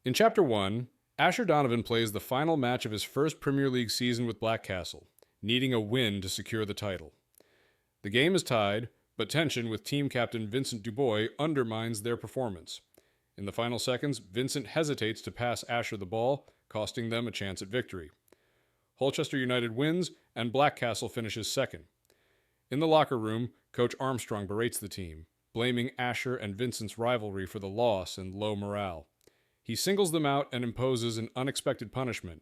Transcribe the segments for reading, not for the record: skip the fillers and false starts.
In Chapter 1, Asher Donovan plays the final match of his first Premier League season with Blackcastle, needing a win to secure the title. The game is tied, but tension with team captain Vincent Dubois undermines their performance. In the final seconds, Vincent hesitates to pass Asher the ball, costing them a chance at victory. Holchester United wins, and Blackcastle finishes second. In the locker room, Coach Armstrong berates the team, blaming Asher and Vincent's rivalry for the loss and low morale. He singles them out and imposes an unexpected punishment.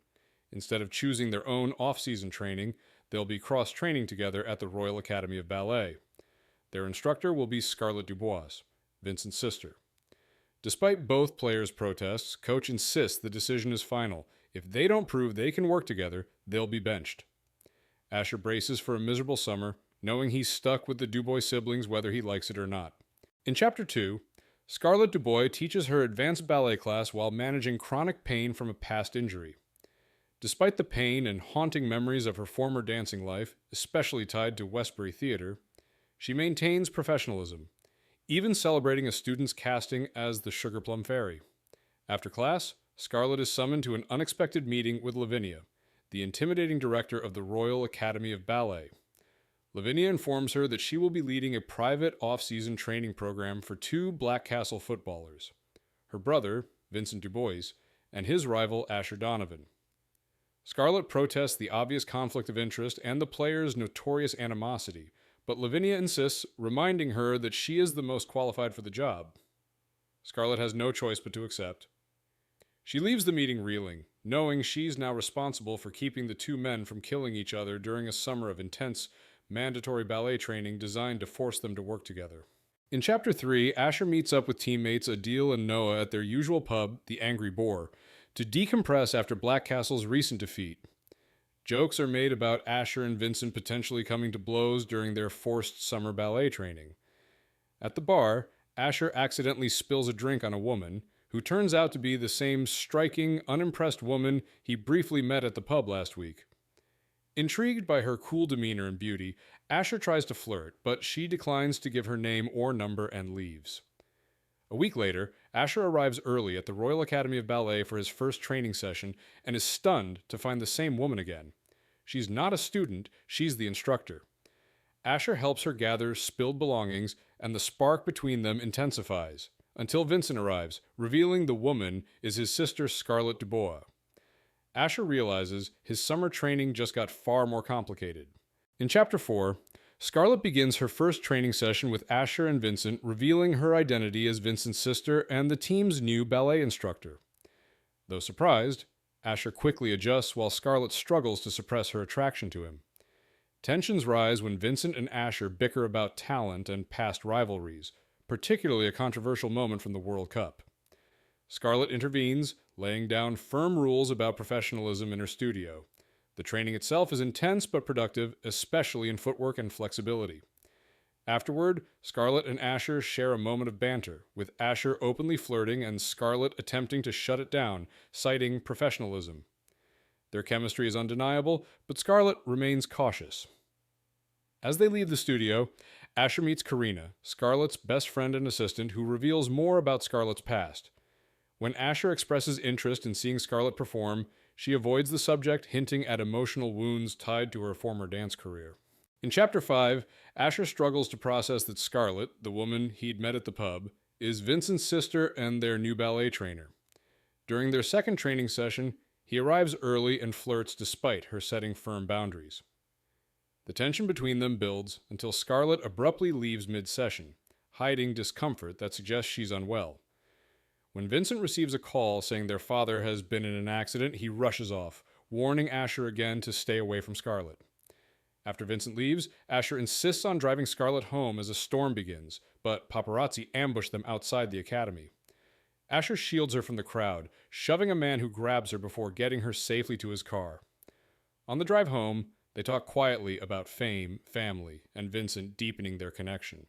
Instead of choosing their own off-season training, they'll be cross-training together at the Royal Academy of Ballet. Their instructor will be Scarlett Dubois, Vincent's sister. Despite both players' protests, Coach insists the decision is final. If they don't prove they can work together, they'll be benched. Asher braces for a miserable summer, knowing he's stuck with the Dubois siblings whether he likes it or not. In Chapter 2, Scarlett Dubois teaches her advanced ballet class while managing chronic pain from a past injury. Despite the pain and haunting memories of her former dancing life, especially tied to Westbury Theatre, she maintains professionalism, even celebrating a student's casting as the Sugar Plum Fairy. After class, Scarlett is summoned to an unexpected meeting with Lavinia, the intimidating director of the Royal Academy of Ballet. Lavinia informs her that she will be leading a private off-season training program for two Blackcastle footballers, her brother, Vincent Dubois, and his rival, Asher Donovan. Scarlett protests the obvious conflict of interest and the players' notorious animosity, but Lavinia insists, reminding her that she is the most qualified for the job. Scarlett has no choice but to accept. She leaves the meeting reeling, knowing she's now responsible for keeping the two men from killing each other during a summer of intense, mandatory ballet training designed to force them to work together. In Chapter 3, Asher meets up with teammates Adil and Noah at their usual pub, the Angry Boar, to decompress after Blackcastle's recent defeat. Jokes are made about Asher and Vincent potentially coming to blows during their forced summer ballet training. At the bar, Asher accidentally spills a drink on a woman, who turns out to be the same striking, unimpressed woman he briefly met at the pub last week. Intrigued by her cool demeanor and beauty, Asher tries to flirt, but she declines to give her name or number and leaves. A week later, Asher arrives early at the Royal Academy of Ballet for his first training session and is stunned to find the same woman again. She's not a student, she's the instructor. Asher helps her gather spilled belongings, and the spark between them intensifies, until Vincent arrives, revealing the woman is his sister Scarlett Dubois. Asher realizes his summer training just got far more complicated. In Chapter 4, Scarlett begins her first training session with Asher and Vincent, revealing her identity as Vincent's sister and the team's new ballet instructor. Though surprised, Asher quickly adjusts while Scarlett struggles to suppress her attraction to him. Tensions rise when Vincent and Asher bicker about talent and past rivalries, particularly a controversial moment from the World Cup. Scarlett intervenes, laying down firm rules about professionalism in her studio. The training itself is intense but productive, especially in footwork and flexibility. Afterward, Scarlett and Asher share a moment of banter, with Asher openly flirting and Scarlett attempting to shut it down, citing professionalism. Their chemistry is undeniable, but Scarlett remains cautious. As they leave the studio, Asher meets Karina, Scarlett's best friend and assistant, who reveals more about Scarlett's past. When Asher expresses interest in seeing Scarlett perform, she avoids the subject, hinting at emotional wounds tied to her former dance career. In Chapter 5, Asher struggles to process that Scarlett, the woman he'd met at the pub, is Vincent's sister and their new ballet trainer. During their second training session, he arrives early and flirts despite her setting firm boundaries. The tension between them builds until Scarlett abruptly leaves mid-session, hiding discomfort that suggests she's unwell. When Vincent receives a call saying their father has been in an accident, he rushes off, warning Asher again to stay away from Scarlett. After Vincent leaves, Asher insists on driving Scarlett home as a storm begins, but paparazzi ambush them outside the academy. Asher shields her from the crowd, shoving a man who grabs her before getting her safely to his car. On the drive home, they talk quietly about fame, family, and Vincent deepening their connection.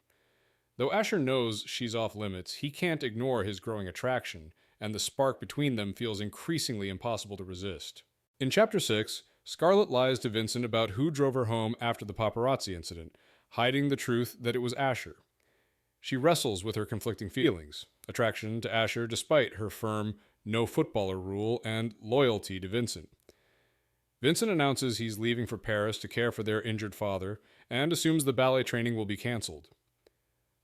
Though Asher knows she's off limits, he can't ignore his growing attraction, and the spark between them feels increasingly impossible to resist. In Chapter 6, Scarlett lies to Vincent about who drove her home after the paparazzi incident, hiding the truth that it was Asher. She wrestles with her conflicting feelings, attraction to Asher despite her firm, no footballer rule, and loyalty to Vincent. Vincent announces he's leaving for Paris to care for their injured father, and assumes the ballet training will be cancelled.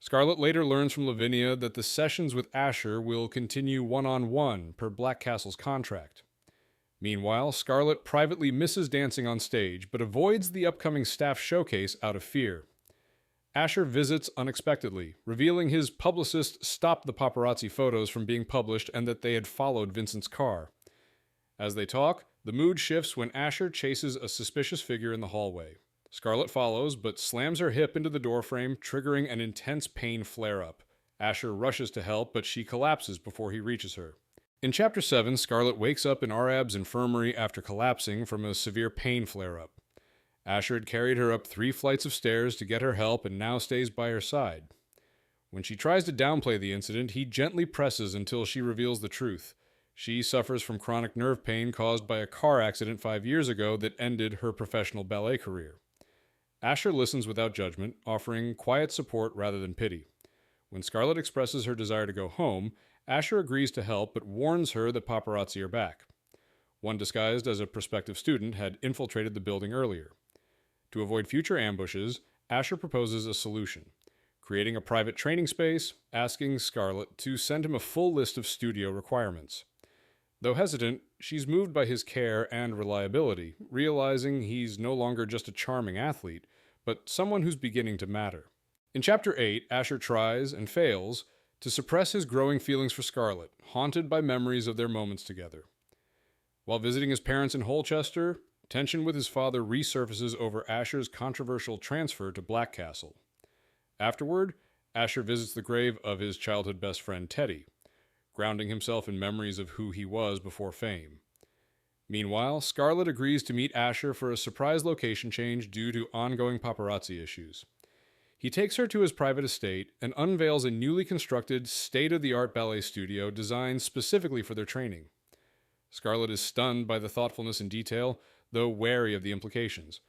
Scarlett later learns from Lavinia that the sessions with Asher will continue one-on-one per Blackcastle's contract. Meanwhile, Scarlett privately misses dancing on stage, but avoids the upcoming staff showcase out of fear. Asher visits unexpectedly, revealing his publicist stopped the paparazzi photos from being published and that they had followed Vincent's car. As they talk, the mood shifts when Asher chases a suspicious figure in the hallway. Scarlett follows, but slams her hip into the doorframe, triggering an intense pain flare-up. Asher rushes to help, but she collapses before he reaches her. In Chapter 7, Scarlett wakes up in Arab's infirmary after collapsing from a severe pain flare-up. Asher had carried her up 3 flights of stairs to get her help and now stays by her side. When she tries to downplay the incident, he gently presses until she reveals the truth. She suffers from chronic nerve pain caused by a car accident 5 years ago that ended her professional ballet career. Asher listens without judgment, offering quiet support rather than pity. When Scarlett expresses her desire to go home, Asher agrees to help but warns her that paparazzi are back. One disguised as a prospective student had infiltrated the building earlier. To avoid future ambushes, Asher proposes a solution, creating a private training space, asking Scarlett to send him a full list of studio requirements. Though hesitant, she's moved by his care and reliability, realizing he's no longer just a charming athlete, but someone who's beginning to matter. In Chapter 8, Asher tries, and fails, to suppress his growing feelings for Scarlett, haunted by memories of their moments together. While visiting his parents in Holchester, tension with his father resurfaces over Asher's controversial transfer to Blackcastle. Afterward, Asher visits the grave of his childhood best friend Teddy, grounding himself in memories of who he was before fame. Meanwhile, Scarlett agrees to meet Asher for a surprise location change due to ongoing paparazzi issues. He takes her to his private estate and unveils a newly constructed, state-of-the-art ballet studio designed specifically for their training. Scarlett is stunned by the thoughtfulness and detail, though wary of the implications.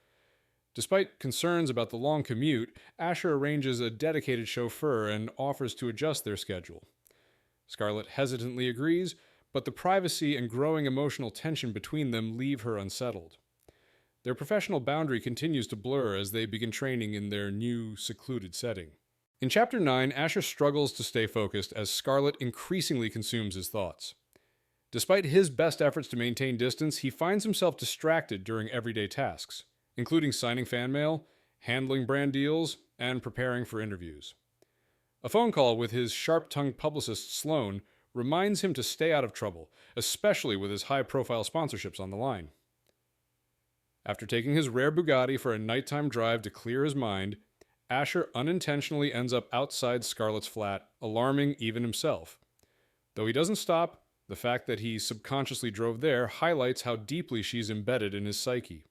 Despite concerns about the long commute, Asher arranges a dedicated chauffeur and offers to adjust their schedule. Scarlett hesitantly agrees, but the privacy and growing emotional tension between them leave her unsettled. Their professional boundary continues to blur as they begin training in their new, secluded setting. In Chapter 9, Asher struggles to stay focused as Scarlett increasingly consumes his thoughts. Despite his best efforts to maintain distance, he finds himself distracted during everyday tasks, including signing fan mail, handling brand deals, and preparing for interviews. A phone call with his sharp-tongued publicist Sloan reminds him to stay out of trouble, especially with his high-profile sponsorships on the line. After taking his rare Bugatti for a nighttime drive to clear his mind, Asher unintentionally ends up outside Scarlett's flat, alarming even himself. Though he doesn't stop, the fact that he subconsciously drove there highlights how deeply she's embedded in his psyche.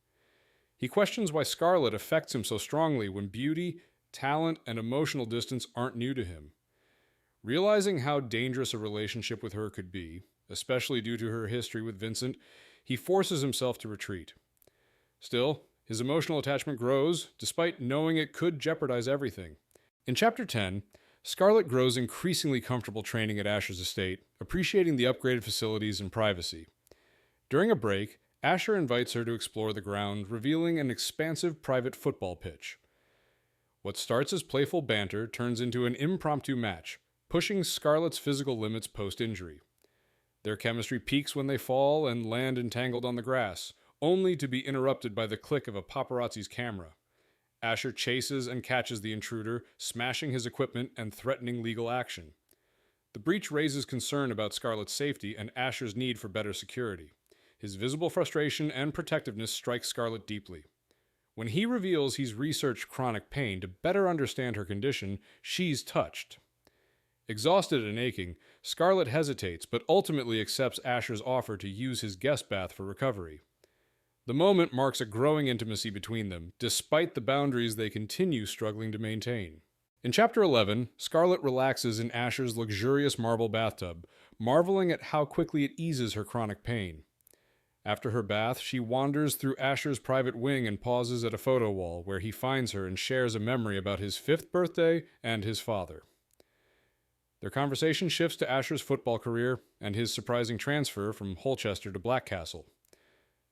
He questions why Scarlett affects him so strongly when beauty, talent, and emotional distance aren't new to him. Realizing how dangerous a relationship with her could be, especially due to her history with Vincent, he forces himself to retreat. Still, his emotional attachment grows, despite knowing it could jeopardize everything. In Chapter 10, Scarlett grows increasingly comfortable training at Asher's estate, appreciating the upgraded facilities and privacy. During a break, Asher invites her to explore the ground, revealing an expansive private football pitch. What starts as playful banter turns into an impromptu match, pushing Scarlett's physical limits post-injury. Their chemistry peaks when they fall and land entangled on the grass, only to be interrupted by the click of a paparazzi's camera. Asher chases and catches the intruder, smashing his equipment and threatening legal action. The breach raises concern about Scarlett's safety and Asher's need for better security. His visible frustration and protectiveness strike Scarlett deeply. When he reveals he's researched chronic pain to better understand her condition, she's touched. Exhausted and aching, Scarlett hesitates but ultimately accepts Asher's offer to use his guest bath for recovery. The moment marks a growing intimacy between them, despite the boundaries they continue struggling to maintain. In Chapter 11, Scarlett relaxes in Asher's luxurious marble bathtub, marveling at how quickly it eases her chronic pain. After her bath, she wanders through Asher's private wing and pauses at a photo wall where he finds her and shares a memory about his 5th birthday and his father. Their conversation shifts to Asher's football career and his surprising transfer from Holchester to Blackcastle.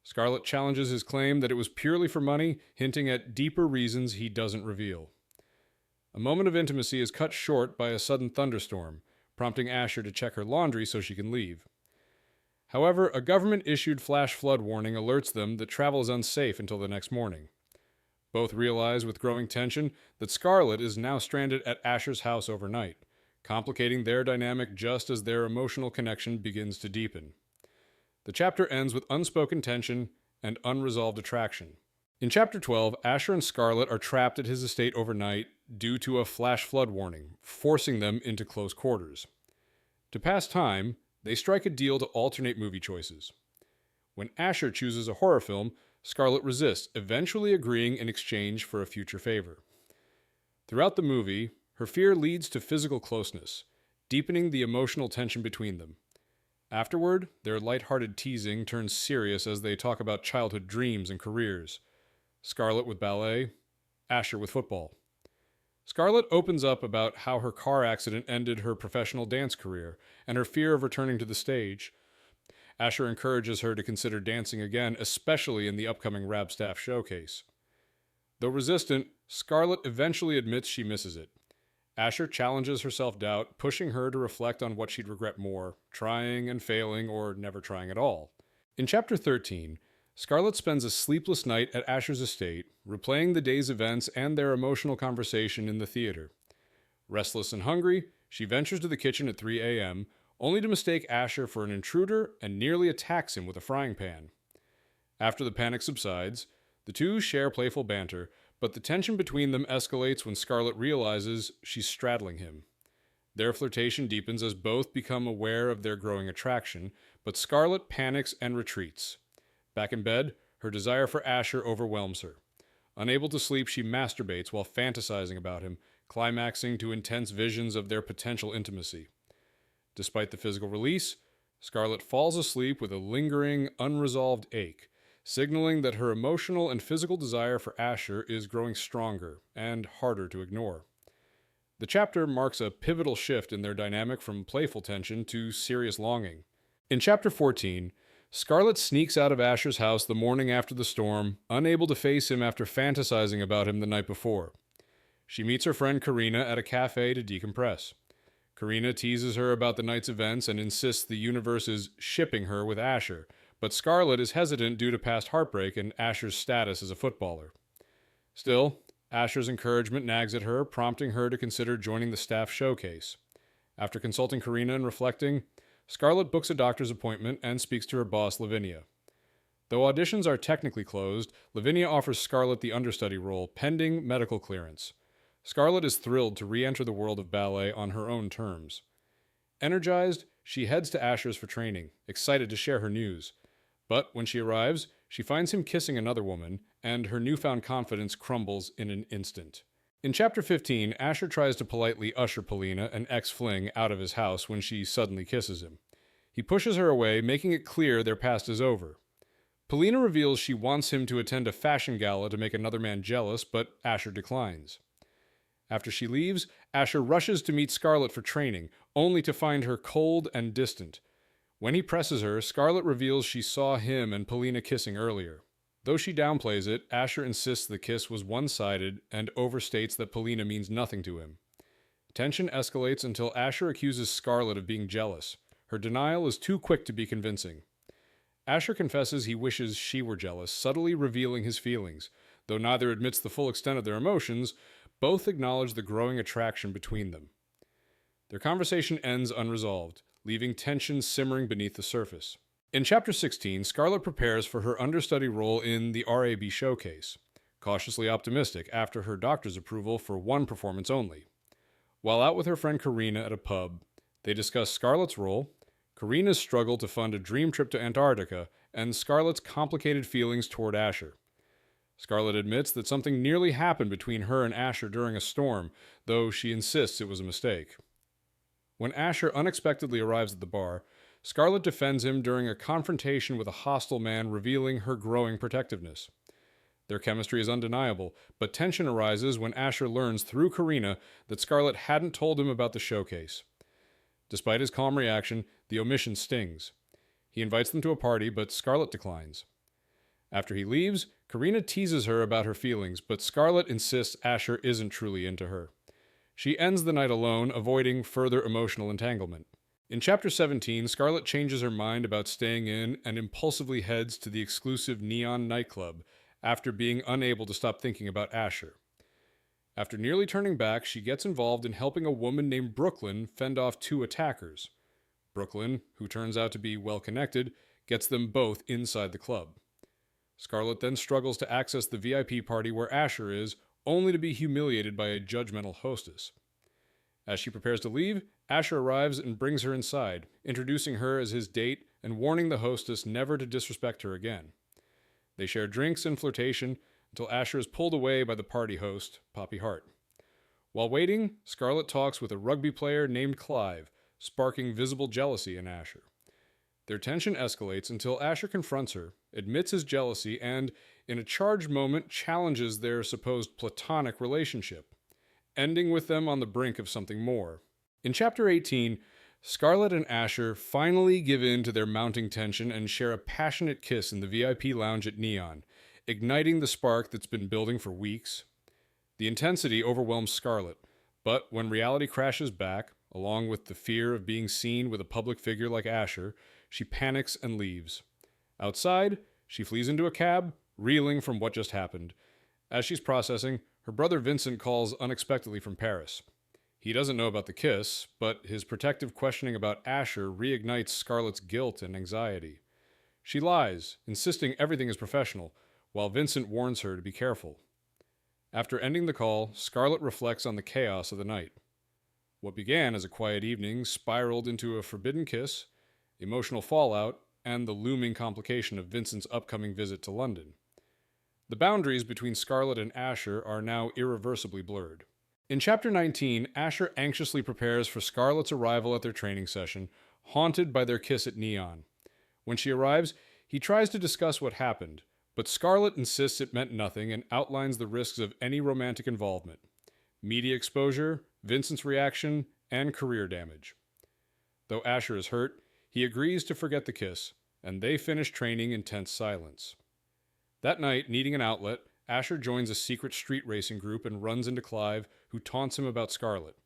Scarlett challenges his claim that it was purely for money, hinting at deeper reasons he doesn't reveal. A moment of intimacy is cut short by a sudden thunderstorm, prompting Asher to check her laundry so she can leave. However, a government-issued flash flood warning alerts them that travel is unsafe until the next morning. Both realize with growing tension that Scarlett is now stranded at Asher's house overnight, complicating their dynamic just as their emotional connection begins to deepen. The chapter ends with unspoken tension and unresolved attraction. In Chapter 12, Asher and Scarlett are trapped at his estate overnight due to a flash flood warning, forcing them into close quarters. To pass time, they strike a deal to alternate movie choices. When Asher chooses a horror film, Scarlett resists, eventually agreeing in exchange for a future favor. Throughout the movie, her fear leads to physical closeness, deepening the emotional tension between them. Afterward, their lighthearted teasing turns serious as they talk about childhood dreams and careers. Scarlett with ballet, Asher with football. Scarlett opens up about how her car accident ended her professional dance career and her fear of returning to the stage. Asher encourages her to consider dancing again, especially in the upcoming Rab Staff showcase. Though resistant, Scarlett eventually admits she misses it. Asher challenges her self-doubt, pushing her to reflect on what she'd regret more, trying and failing, or never trying at all. In Chapter 13, Scarlett spends a sleepless night at Asher's estate, replaying the day's events and their emotional conversation in the theater. Restless and hungry, she ventures to the kitchen at 3 a.m., only to mistake Asher for an intruder and nearly attacks him with a frying pan. After the panic subsides, the two share playful banter, but the tension between them escalates when Scarlett realizes she's straddling him. Their flirtation deepens as both become aware of their growing attraction, but Scarlett panics and retreats. Back in bed, her desire for Asher overwhelms her. Unable to sleep, she masturbates while fantasizing about him, climaxing to intense visions of their potential intimacy. Despite the physical release, Scarlett falls asleep with a lingering, unresolved ache, signaling that her emotional and physical desire for Asher is growing stronger and harder to ignore. The chapter marks a pivotal shift in their dynamic from playful tension to serious longing. In Chapter 14, Scarlett sneaks out of Asher's house the morning after the storm, unable to face him after fantasizing about him the night before. She meets her friend Karina at a cafe to decompress. Karina teases her about the night's events and insists the universe is shipping her with Asher, but Scarlett is hesitant due to past heartbreak and Asher's status as a footballer. Still, Asher's encouragement nags at her, prompting her to consider joining the staff showcase. After consulting Karina and reflecting, Scarlett books a doctor's appointment and speaks to her boss, Lavinia. Though auditions are technically closed, Lavinia offers Scarlett the understudy role, pending medical clearance. Scarlett is thrilled to re-enter the world of ballet on her own terms. Energized, she heads to Asher's for training, excited to share her news. But when she arrives, she finds him kissing another woman, and her newfound confidence crumbles in an instant. In Chapter 15, Asher tries to politely usher Polina, an ex-fling, out of his house when she suddenly kisses him. He pushes her away, making it clear their past is over. Polina reveals she wants him to attend a fashion gala to make another man jealous, but Asher declines. After she leaves, Asher rushes to meet Scarlett for training, only to find her cold and distant. When he presses her, Scarlett reveals she saw him and Polina kissing earlier. Though she downplays it, Asher insists the kiss was one-sided and overstates that Polina means nothing to him. Tension escalates until Asher accuses Scarlett of being jealous. Her denial is too quick to be convincing. Asher confesses he wishes she were jealous, subtly revealing his feelings. Though neither admits the full extent of their emotions, both acknowledge the growing attraction between them. Their conversation ends unresolved, leaving tension simmering beneath the surface. In Chapter 16, Scarlett prepares for her understudy role in the RAB showcase, cautiously optimistic after her doctor's approval for one performance only. While out with her friend Karina at a pub, they discuss Scarlett's role, Karina's struggle to fund a dream trip to Antarctica, and Scarlett's complicated feelings toward Asher. Scarlett admits that something nearly happened between her and Asher during a storm, though she insists it was a mistake. When Asher unexpectedly arrives at the bar, Scarlett defends him during a confrontation with a hostile man, revealing her growing protectiveness. Their chemistry is undeniable, but tension arises when Asher learns through Karina that Scarlett hadn't told him about the showcase. Despite his calm reaction, the omission stings. He invites them to a party, but Scarlett declines. After he leaves, Karina teases her about her feelings, but Scarlett insists Asher isn't truly into her. She ends the night alone, avoiding further emotional entanglement. In Chapter 17, Scarlett changes her mind about staying in and impulsively heads to the exclusive Neon nightclub after being unable to stop thinking about Asher. After nearly turning back, she gets involved in helping a woman named Brooklyn fend off two attackers. Brooklyn, who turns out to be well-connected, gets them both inside the club. Scarlett then struggles to access the VIP party where Asher is, only to be humiliated by a judgmental hostess. As she prepares to leave, Asher arrives and brings her inside, introducing her as his date and warning the hostess never to disrespect her again. They share drinks and flirtation until Asher is pulled away by the party host, Poppy Hart. While waiting, Scarlett talks with a rugby player named Clive, sparking visible jealousy in Asher. Their tension escalates until Asher confronts her, admits his jealousy, and, in a charged moment, challenges their supposed platonic relationship, ending with them on the brink of something more. In Chapter 18, Scarlett and Asher finally give in to their mounting tension and share a passionate kiss in the VIP lounge at Neon, igniting the spark that's been building for weeks. The intensity overwhelms Scarlett, but when reality crashes back, along with the fear of being seen with a public figure like Asher, she panics and leaves. Outside, she flees into a cab, reeling from what just happened. As she's processing, her brother Vincent calls unexpectedly from Paris. He doesn't know about the kiss, but his protective questioning about Asher reignites Scarlett's guilt and anxiety. She lies, insisting everything is professional, while Vincent warns her to be careful. After ending the call, Scarlett reflects on the chaos of the night. What began as a quiet evening spiraled into a forbidden kiss, emotional fallout, and the looming complication of Vincent's upcoming visit to London. The boundaries between Scarlett and Asher are now irreversibly blurred. In Chapter 19, Asher anxiously prepares for Scarlett's arrival at their training session, haunted by their kiss at Neon. When she arrives, he tries to discuss what happened, but Scarlett insists it meant nothing and outlines the risks of any romantic involvement: media exposure, Vincent's reaction, and career damage. Though Asher is hurt, he agrees to forget the kiss, and they finish training in tense silence. That night, needing an outlet, Asher joins a secret street racing group and runs into Clive, who taunts him about Scarlett.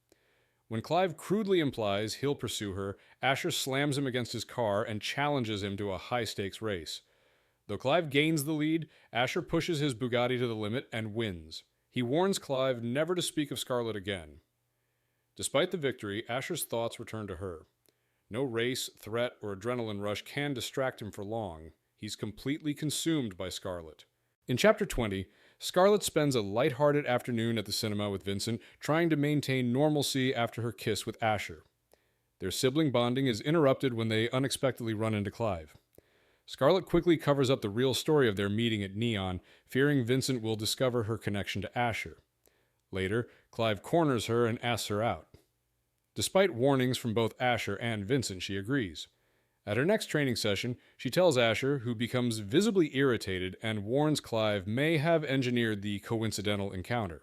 When Clive crudely implies he'll pursue her, Asher slams him against his car and challenges him to a high-stakes race. Though Clive gains the lead, Asher pushes his Bugatti to the limit and wins. He warns Clive never to speak of Scarlett again. Despite the victory, Asher's thoughts return to her. No race, threat, or adrenaline rush can distract him for long. He's completely consumed by Scarlett. In Chapter 20, Scarlett spends a lighthearted afternoon at the cinema with Vincent, trying to maintain normalcy after her kiss with Asher. Their sibling bonding is interrupted when they unexpectedly run into Clive. Scarlett quickly covers up the real story of their meeting at Neon, fearing Vincent will discover her connection to Asher. Later, Clive corners her and asks her out. Despite warnings from both Asher and Vincent, she agrees. At her next training session, she tells Asher, who becomes visibly irritated and warns Clive may have engineered the coincidental encounter.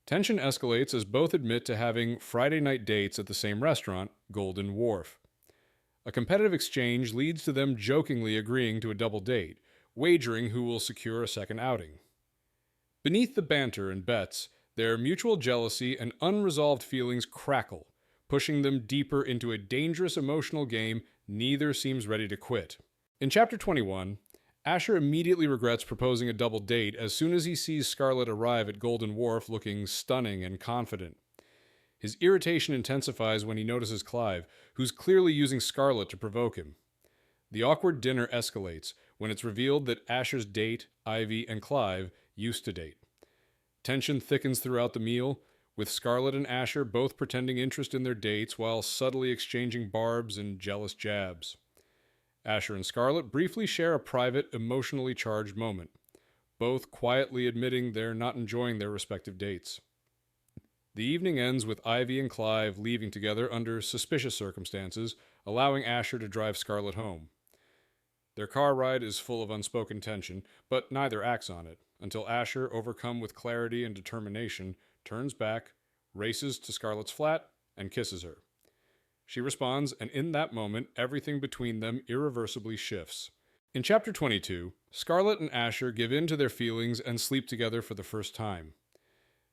Tension escalates as both admit to having Friday night dates at the same restaurant, Golden Wharf. A competitive exchange leads to them jokingly agreeing to a double date, wagering who will secure a second outing. Beneath the banter and bets, their mutual jealousy and unresolved feelings crackle, pushing them deeper into a dangerous emotional game neither seems ready to quit. In Chapter 21, Asher immediately regrets proposing a double date as soon as he sees Scarlett arrive at Golden Wharf looking stunning and confident. His irritation intensifies when he notices Clive, who's clearly using Scarlett to provoke him. The awkward dinner escalates when it's revealed that Asher's date, Ivy, and Clive used to date. Tension thickens throughout the meal, with Scarlett and Asher both pretending interest in their dates while subtly exchanging barbs and jealous jabs. Asher and Scarlett briefly share a private, emotionally charged moment, both quietly admitting they're not enjoying their respective dates. The evening ends with Ivy and Clive leaving together under suspicious circumstances, allowing Asher to drive Scarlett home. Their car ride is full of unspoken tension, but neither acts on it, until Asher, overcome with clarity and determination, turns back, races to Scarlett's flat, and kisses her. She responds, and in that moment, everything between them irreversibly shifts. In Chapter 22, Scarlett and Asher give in to their feelings and sleep together for the first time.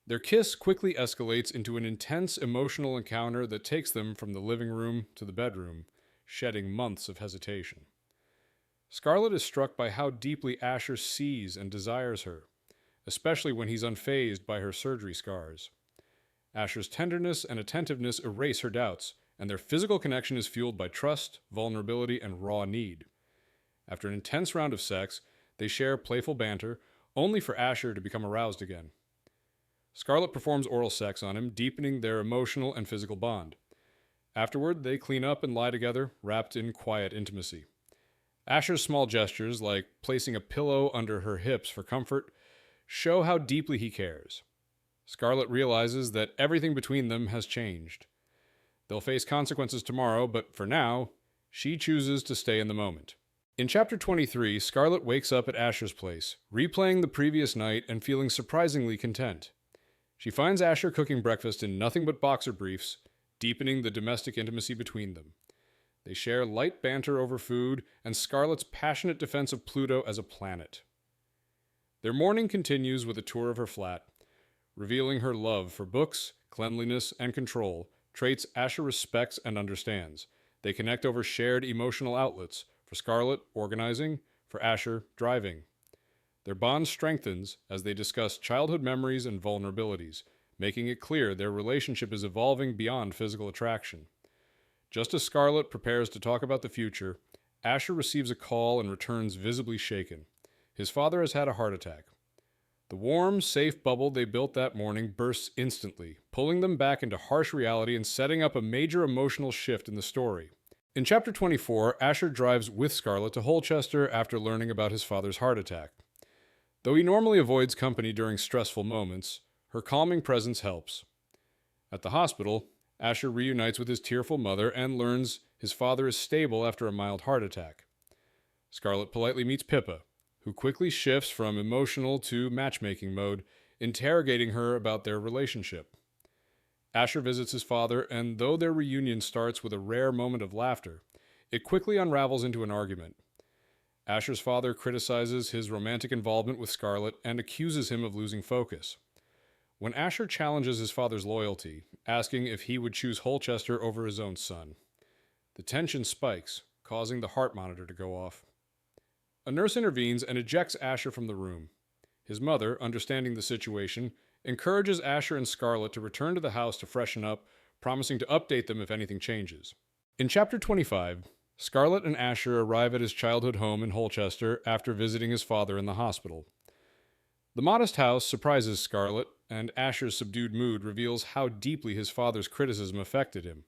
Their kiss quickly escalates into an intense emotional encounter that takes them from the living room to the bedroom, shedding months of hesitation. Scarlett is struck by how deeply Asher sees and desires her, especially when he's unfazed by her surgery scars. Asher's tenderness and attentiveness erase her doubts, and their physical connection is fueled by trust, vulnerability, and raw need. After an intense round of sex, they share playful banter, only for Asher to become aroused again. Scarlett performs oral sex on him, deepening their emotional and physical bond. Afterward, they clean up and lie together, wrapped in quiet intimacy. Asher's small gestures, like placing a pillow under her hips for comfort, show how deeply he cares. Scarlett realizes that everything between them has changed. They'll face consequences tomorrow, but for now, she chooses to stay in the moment. In Chapter 23, Scarlett wakes up at Asher's place, replaying the previous night and feeling surprisingly content. She finds Asher cooking breakfast in nothing but boxer briefs, deepening the domestic intimacy between them. They share light banter over food and Scarlett's passionate defense of Pluto as a planet. Their morning continues with a tour of her flat, revealing her love for books, cleanliness, and control, traits Asher respects and understands. They connect over shared emotional outlets, for Scarlett, organizing, for Asher, driving. Their bond strengthens as they discuss childhood memories and vulnerabilities, making it clear their relationship is evolving beyond physical attraction. Just as Scarlett prepares to talk about the future, Asher receives a call and returns visibly shaken. His father has had a heart attack. The warm, safe bubble they built that morning bursts instantly, pulling them back into harsh reality and setting up a major emotional shift in the story. In Chapter 24, Asher drives with Scarlett to Holchester after learning about his father's heart attack. Though he normally avoids company during stressful moments, her calming presence helps. At the hospital, Asher reunites with his tearful mother and learns his father is stable after a mild heart attack. Scarlett politely meets Pippa, who quickly shifts from emotional to matchmaking mode, interrogating her about their relationship. Asher visits his father, and though their reunion starts with a rare moment of laughter, it quickly unravels into an argument. Asher's father criticizes his romantic involvement with Scarlett and accuses him of losing focus. When Asher challenges his father's loyalty, asking if he would choose Holchester over his own son, the tension spikes, causing the heart monitor to go off. A nurse intervenes and ejects Asher from the room. His mother, understanding the situation, encourages Asher and Scarlett to return to the house to freshen up, promising to update them if anything changes. In Chapter 25, Scarlett and Asher arrive at his childhood home in Holchester after visiting his father in the hospital. The modest house surprises Scarlett, and Asher's subdued mood reveals how deeply his father's criticism affected him.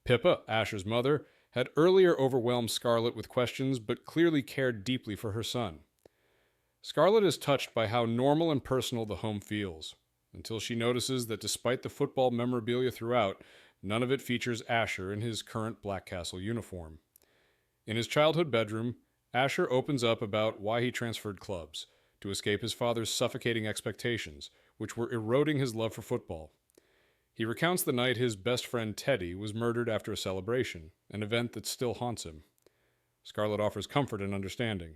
Pippa, Asher's mother, had earlier overwhelmed Scarlett with questions but clearly cared deeply for her son. Scarlett is touched by how normal and personal the home feels, until she notices that despite the football memorabilia throughout, none of it features Asher in his current Black Castle uniform. In his childhood bedroom, Asher opens up about why he transferred clubs, to escape his father's suffocating expectations, which were eroding his love for football. He recounts the night his best friend Teddy was murdered after a celebration, an event that still haunts him. Scarlett offers comfort and understanding.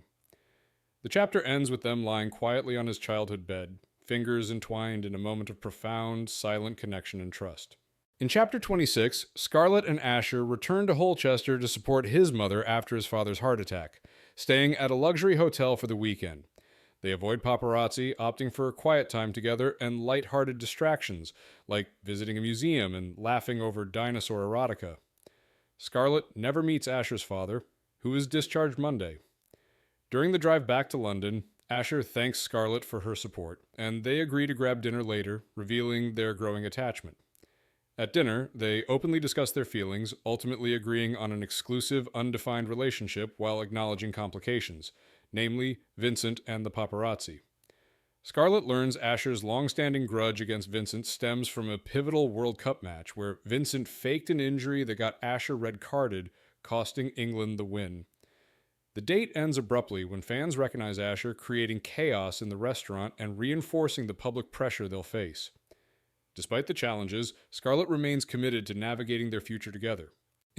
The chapter ends with them lying quietly on his childhood bed, fingers entwined in a moment of profound, silent connection and trust. In Chapter 26, Scarlett and Asher return to Holchester to support his mother after his father's heart attack, staying at a luxury hotel for the weekend. They avoid paparazzi, opting for a quiet time together and light-hearted distractions, like visiting a museum and laughing over dinosaur erotica. Scarlett never meets Asher's father, who is discharged Monday. During the drive back to London, Asher thanks Scarlett for her support, and they agree to grab dinner later, revealing their growing attachment. At dinner, they openly discuss their feelings, ultimately agreeing on an exclusive, undefined relationship while acknowledging complications, namely Vincent and the paparazzi. Scarlett learns Asher's long-standing grudge against Vincent stems from a pivotal World Cup match where Vincent faked an injury that got Asher red-carded, costing England the win. The date ends abruptly when fans recognize Asher, creating chaos in the restaurant and reinforcing the public pressure they'll face. Despite the challenges, Scarlett remains committed to navigating their future together.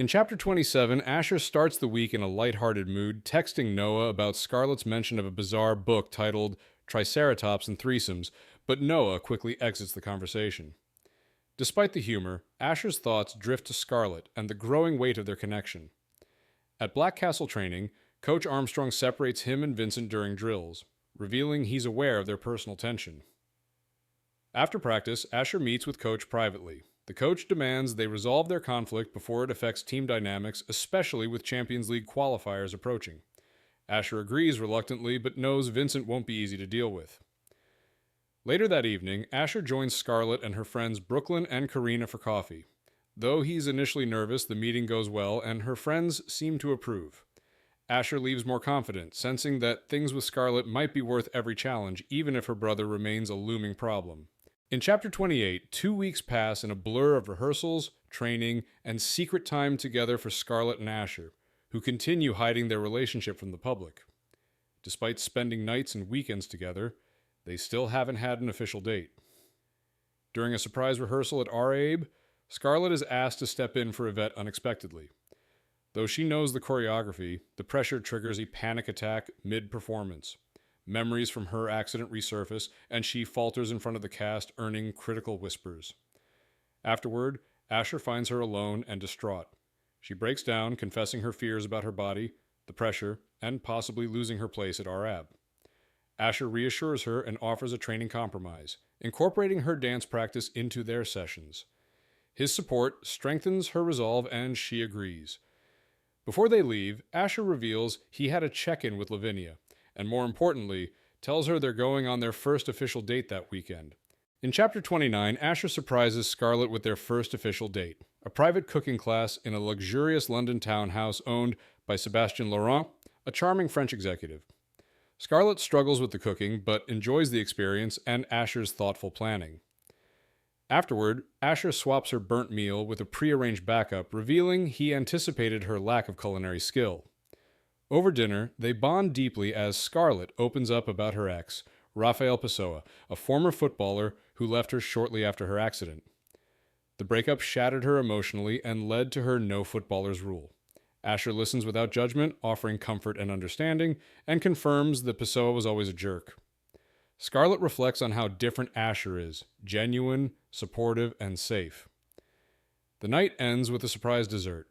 In Chapter 27, Asher starts the week in a lighthearted mood, texting Noah about Scarlett's mention of a bizarre book titled Triceratops and Threesomes, but Noah quickly exits the conversation. Despite the humor, Asher's thoughts drift to Scarlett and the growing weight of their connection. At Black Castle training, Coach Armstrong separates him and Vincent during drills, revealing he's aware of their personal tension. After practice, Asher meets with Coach privately. The coach demands they resolve their conflict before it affects team dynamics, especially with Champions League qualifiers approaching. Asher agrees reluctantly, but knows Vincent won't be easy to deal with. Later that evening, Asher joins Scarlett and her friends Brooklyn and Karina for coffee. Though he's initially nervous, the meeting goes well, and her friends seem to approve. Asher leaves more confident, sensing that things with Scarlett might be worth every challenge, even if her brother remains a looming problem. In Chapter 28, 2 weeks pass in a blur of rehearsals, training, and secret time together for Scarlett and Asher, who continue hiding their relationship from the public. Despite spending nights and weekends together, they still haven't had an official date. During a surprise rehearsal at our Abe, Scarlett is asked to step in for Yvette unexpectedly. Though she knows the choreography, the pressure triggers a panic attack mid-performance. Memories from her accident resurface, and she falters in front of the cast, earning critical whispers. Afterward, Asher finds her alone and distraught. She breaks down, confessing her fears about her body, the pressure, and possibly losing her place at RAB. Asher reassures her and offers a training compromise, incorporating her dance practice into their sessions. His support strengthens her resolve, and she agrees. Before they leave, Asher reveals he had a check-in with Lavinia, and more importantly, tells her they're going on their first official date that weekend. In Chapter 29, Asher surprises Scarlett with their first official date, a private cooking class in a luxurious London townhouse owned by Sébastien Laurent, a charming French executive. Scarlett struggles with the cooking, but enjoys the experience and Asher's thoughtful planning. Afterward, Asher swaps her burnt meal with a prearranged backup, revealing he anticipated her lack of culinary skill. Over dinner, they bond deeply as Scarlett opens up about her ex, Rafael Pessoa, a former footballer who left her shortly after her accident. The breakup shattered her emotionally and led to her no footballers rule. Asher listens without judgment, offering comfort and understanding, and confirms that Pessoa was always a jerk. Scarlett reflects on how different Asher is, genuine, supportive, and safe. The night ends with a surprise dessert,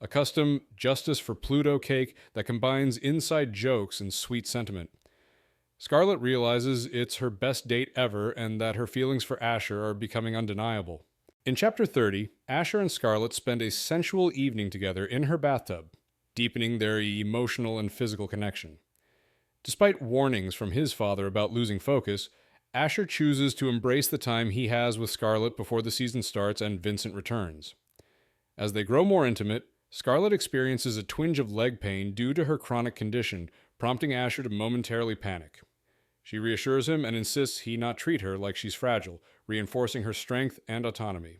a custom Justice for Pluto cake that combines inside jokes and sweet sentiment. Scarlett realizes it's her best date ever and that her feelings for Asher are becoming undeniable. In Chapter 30, Asher and Scarlett spend a sensual evening together in her bathtub, deepening their emotional and physical connection. Despite warnings from his father about losing focus, Asher chooses to embrace the time he has with Scarlett before the season starts and Vincent returns. As they grow more intimate, Scarlett experiences a twinge of leg pain due to her chronic condition, prompting Asher to momentarily panic. She reassures him and insists he not treat her like she's fragile, reinforcing her strength and autonomy.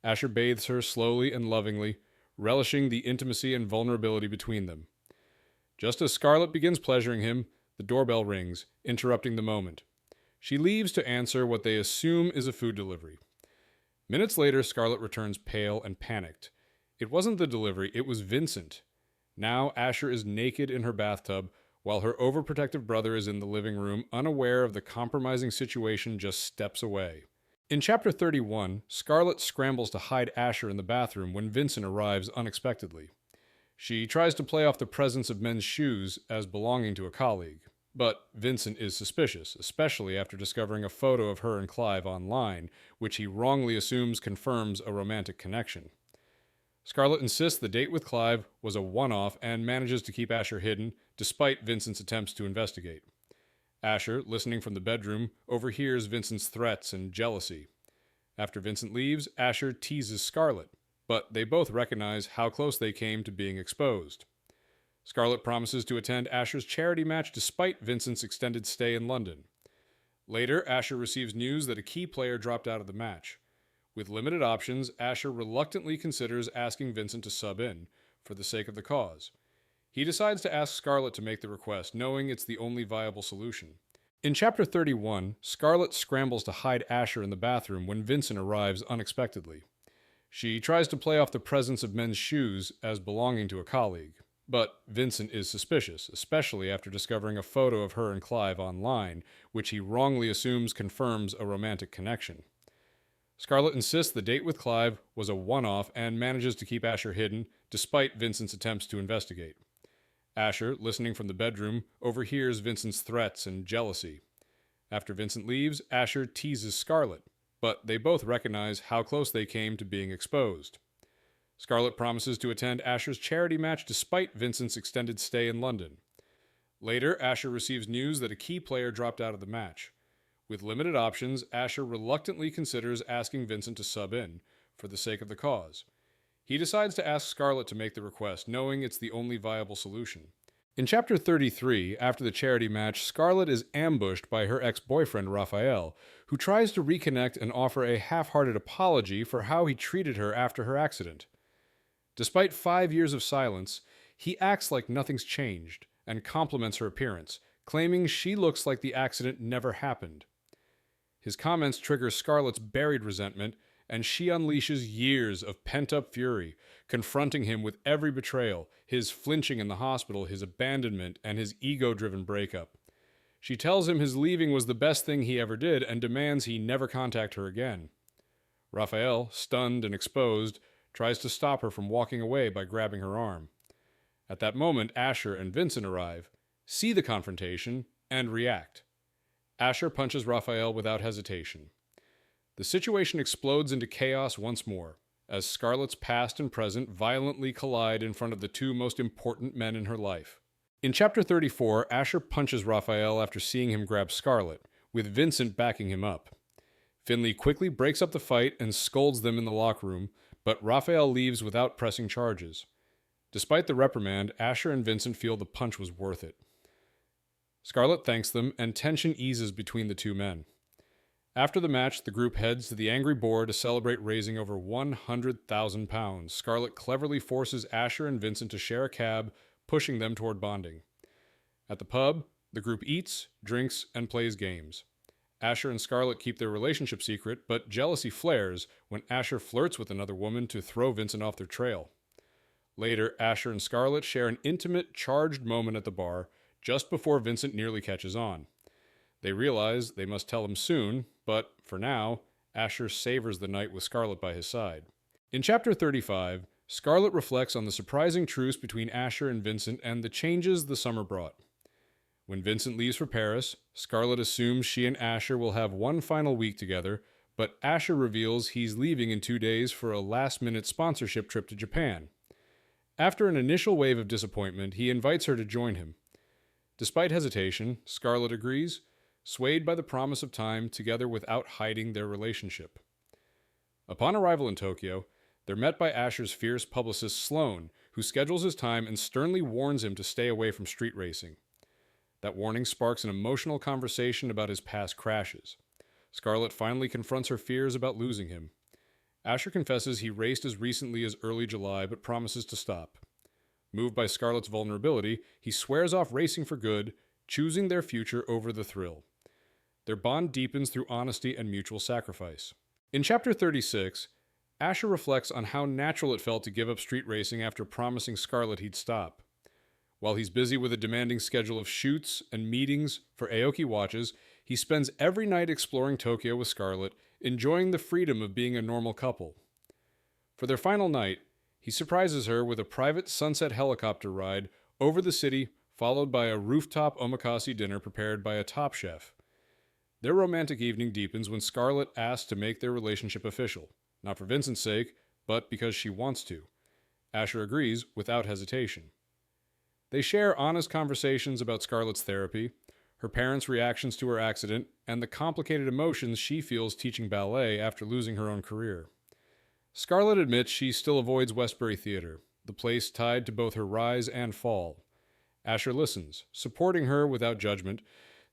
Asher bathes her slowly and lovingly, relishing the intimacy and vulnerability between them. Just as Scarlett begins pleasuring him, the doorbell rings, interrupting the moment. She leaves to answer what they assume is a food delivery. Minutes later, Scarlett returns pale and panicked. It wasn't the delivery, it was Vincent. Now Asher is naked in her bathtub, while her overprotective brother is in the living room, unaware of the compromising situation just steps away. In Chapter 31, Scarlett scrambles to hide Asher in the bathroom when Vincent arrives unexpectedly. She tries to play off the presence of men's shoes as belonging to a colleague. But Vincent is suspicious, especially after discovering a photo of her and Clive online, which he wrongly assumes confirms a romantic connection. Scarlett insists the date with Clive was a one-off and manages to keep Asher hidden, despite Vincent's attempts to investigate. Asher, listening from the bedroom, overhears Vincent's threats and jealousy. After Vincent leaves, Asher teases Scarlett, but they both recognize how close they came to being exposed. Scarlett promises to attend Asher's charity match despite Vincent's extended stay in London. Later, Asher receives news that a key player dropped out of the match. With limited options, Asher reluctantly considers asking Vincent to sub in, for the sake of the cause. He decides to ask Scarlett to make the request, knowing it's the only viable solution. In Chapter 31, Scarlett scrambles to hide Asher in the bathroom when Vincent arrives unexpectedly. She tries to play off the presence of men's shoes as belonging to a colleague. But Vincent is suspicious, especially after discovering a photo of her and Clive online, which he wrongly assumes confirms a romantic connection. Scarlett insists the date with Clive was a one-off and manages to keep Asher hidden, despite Vincent's attempts to investigate. Asher, listening from the bedroom, overhears Vincent's threats and jealousy. After Vincent leaves, Asher teases Scarlett, but they both recognize how close they came to being exposed. Scarlett promises to attend Asher's charity match despite Vincent's extended stay in London. Later, Asher receives news that a key player dropped out of the match. With limited options, Asher reluctantly considers asking Vincent to sub in, for the sake of the cause. He decides to ask Scarlett to make the request, knowing it's the only viable solution. In Chapter 33, after the charity match, Scarlett is ambushed by her ex-boyfriend Raphael, who tries to reconnect and offer a half-hearted apology for how he treated her after her accident. Despite 5 years of silence, he acts like nothing's changed and compliments her appearance, claiming she looks like the accident never happened. His comments trigger Scarlett's buried resentment, and she unleashes years of pent-up fury, confronting him with every betrayal, his flinching in the hospital, his abandonment, and his ego-driven breakup. She tells him his leaving was the best thing he ever did and demands he never contact her again. Raphael, stunned and exposed, tries to stop her from walking away by grabbing her arm. At that moment, Asher and Vincent arrive, see the confrontation, and react. Asher punches Raphael without hesitation. The situation explodes into chaos once more, as Scarlett's past and present violently collide in front of the two most important men in her life. In Chapter 34, Asher punches Raphael after seeing him grab Scarlett, with Vincent backing him up. Finley quickly breaks up the fight and scolds them in the locker room, but Raphael leaves without pressing charges. Despite the reprimand, Asher and Vincent feel the punch was worth it. Scarlett thanks them, and tension eases between the two men. After the match, the group heads to the Angry Boar to celebrate raising over £100,000. Scarlett cleverly forces Asher and Vincent to share a cab, pushing them toward bonding. At the pub, the group eats, drinks, and plays games. Asher and Scarlett keep their relationship secret, but jealousy flares when Asher flirts with another woman to throw Vincent off their trail. Later, Asher and Scarlett share an intimate, charged moment at the bar, just before Vincent nearly catches on. They realize they must tell him soon, but for now, Asher savors the night with Scarlett by his side. In Chapter 35, Scarlett reflects on the surprising truce between Asher and Vincent and the changes the summer brought. When Vincent leaves for Paris, Scarlett assumes she and Asher will have one final week together, but Asher reveals he's leaving in 2 days for a last-minute sponsorship trip to Japan. After an initial wave of disappointment, he invites her to join him. Despite hesitation, Scarlett agrees, swayed by the promise of time together without hiding their relationship. Upon arrival in Tokyo, they're met by Asher's fierce publicist Sloane, who schedules his time and sternly warns him to stay away from street racing. That warning sparks an emotional conversation about his past crashes. Scarlett finally confronts her fears about losing him. Asher confesses he raced as recently as early July but promises to stop. Moved by Scarlett's vulnerability, he swears off racing for good, choosing their future over the thrill. Their bond deepens through honesty and mutual sacrifice. In Chapter 36, Asher reflects on how natural it felt to give up street racing after promising Scarlett he'd stop. While he's busy with a demanding schedule of shoots and meetings for Aoki watches, he spends every night exploring Tokyo with Scarlett, enjoying the freedom of being a normal couple. For their final night, he surprises her with a private sunset helicopter ride over the city, followed by a rooftop omakase dinner prepared by a top chef. Their romantic evening deepens when Scarlett asks to make their relationship official, not for Vincent's sake, but because she wants to. Asher agrees without hesitation. They share honest conversations about Scarlett's therapy, her parents' reactions to her accident, and the complicated emotions she feels teaching ballet after losing her own career. Scarlett admits she still avoids Westbury Theatre, the place tied to both her rise and fall. Asher listens, supporting her without judgment,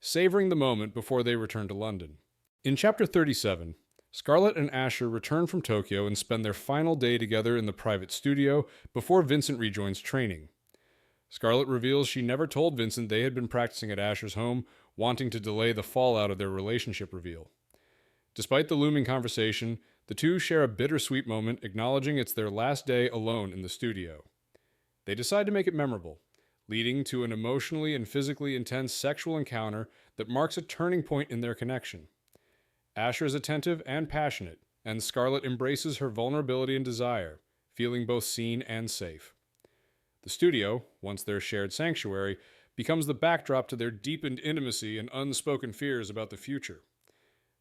savoring the moment before they return to London. In Chapter 37, Scarlett and Asher return from Tokyo and spend their final day together in the private studio before Vincent rejoins training. Scarlett reveals she never told Vincent they had been practicing at Asher's home, wanting to delay the fallout of their relationship reveal. Despite the looming conversation, The two share a bittersweet moment, acknowledging it's their last day alone in the studio. They decide to make it memorable, leading to an emotionally and physically intense sexual encounter that marks a turning point in their connection. Asher is attentive and passionate, and Scarlett embraces her vulnerability and desire, feeling both seen and safe. The studio, once their shared sanctuary, becomes the backdrop to their deepened intimacy and unspoken fears about the future.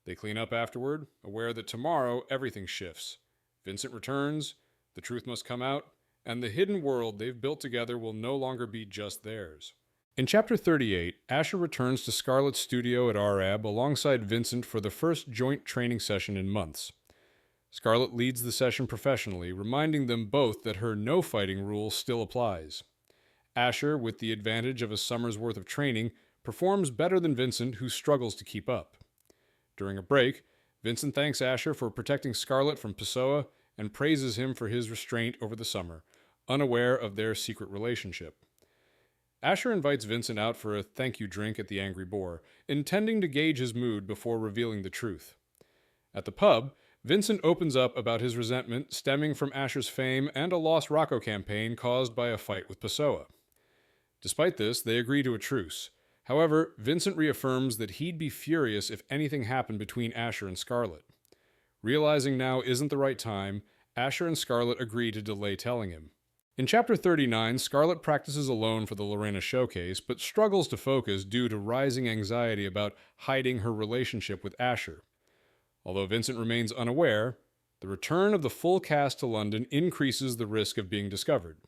They clean up afterward, aware that tomorrow everything shifts. Vincent returns, the truth must come out, and the hidden world they've built together will no longer be just theirs. In Chapter 38, Asher returns to Scarlett's studio at RAB alongside Vincent for the first joint training session in months. Scarlett leads the session professionally, reminding them both that her no-fighting rule still applies. Asher, with the advantage of a summer's worth of training, performs better than Vincent, who struggles to keep up. During a break, Vincent thanks Asher for protecting Scarlett from Pessoa and praises him for his restraint over the summer, unaware of their secret relationship. Asher invites Vincent out for a thank-you drink at the Angry Boar, intending to gauge his mood before revealing the truth. At the pub, Vincent opens up about his resentment stemming from Asher's fame and a lost Rocco campaign caused by a fight with Pessoa. Despite this, they agree to a truce. However, Vincent reaffirms that he'd be furious if anything happened between Asher and Scarlett. Realizing now isn't the right time, Asher and Scarlett agree to delay telling him. In Chapter 39, Scarlett practices alone for the Lorena showcase, but struggles to focus due to rising anxiety about hiding her relationship with Asher. Although Vincent remains unaware, the return of the full cast to London increases the risk of being discovered.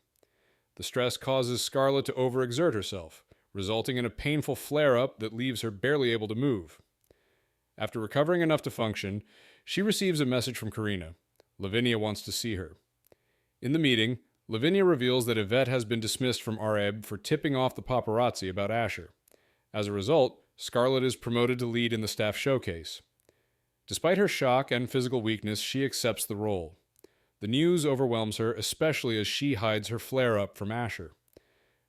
The stress causes Scarlett to overexert herself, resulting in a painful flare-up that leaves her barely able to move. After recovering enough to function, she receives a message from Karina. Lavinia wants to see her. In the meeting, Lavinia reveals that Yvette has been dismissed from RAB for tipping off the paparazzi about Asher. As a result, Scarlett is promoted to lead in the staff showcase. Despite her shock and physical weakness, she accepts the role. The news overwhelms her, especially as she hides her flare-up from Asher.